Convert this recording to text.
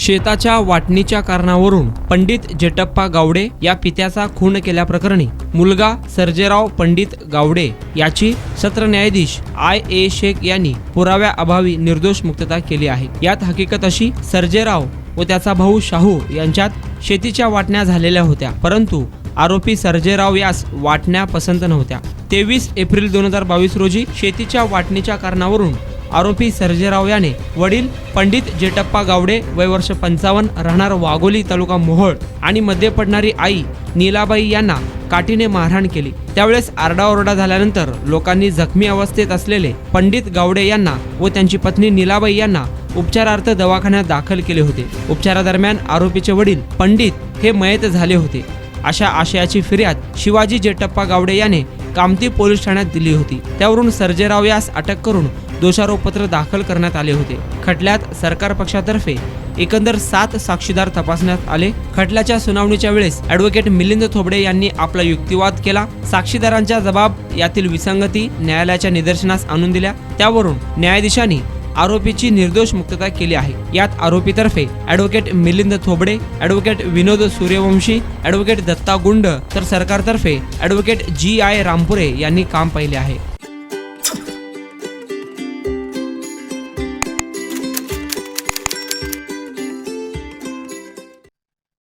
शेताच्या वाटणीच्या कारणावरून पंडित जेटप्पा गावडे या पित्याचा खून केल्याप्रकरणी मुलगा सर्जेराव पंडित गावडे याची सत्र न्यायाधीश IA शेख यांनी पुराव्याअभावी निर्दोष मुक्तता केली आहे। यात हकीकत अशी, सर्जेराव व त्याचा भाऊ शाहू यांच्यात शेतीच्या वाटण्या झालेल्या होत्या, परंतु आरोपी सर्जेराव यास वाटण्या पसंत नव्हत्या। 23 एप्रिल 2022 रोजी शेतीच्या वाटणीच्या कारणावरून आरोपी सर्जेराव याने वडील पंडित जेटप्पा गावडे वय वर्ष 55 राहणार वाघोली तालुका मोहोळ आणि मध्ये पडणारी आई नीलाबाई यांना काठीने मारहाण केली। त्यावेळेस आरडाओरडा झाल्यानंतर लोकांनी जखमी अवस्थेत असलेले पंडित गावडे यांना व त्यांची पत्नी नीलाबाई यांना उपचारार्थ दवाखान्यात दाखल केले होते। उपचारादरम्यान आरोपीचे वडील पंडित हे मयत झाले होते। अशा आशयाची फिर्याद शिवाजी जेटप्पा गावडे याने कामती पोलीस ठाण्यात दिली होती। त्यावरून सर्जेराव यास अटक करून दोषारोपपत्र दाखल करण्यात आले होते। खटल्यात सरकार पक्षातर्फे एकंदर 7 साक्षीदार तपासण्यात आले। खटल्याच्या सुनावणीच्या वेळेस ॲडव्होकेट मिलिंद थोबडे यांनी आपला युक्तिवाद केला। साक्षीदारांच्या जबाब यातील विसंगती न्यायालयाच्या निदर्शनास आणून दिल्या। त्यावरून न्यायाधीशांनी आरोपीची निर्दोष मुक्तता केली आहे। यात आरोपीतर्फे ॲडव्होकेट मिलिंद थोबडे, ॲडव्होकेट विनोद सूर्यवंशी, ॲडव्होकेट दत्ता गुंड तर सरकारतर्फे ॲडव्होकेट GI रामपुरे यांनी काम पाहिले आहे।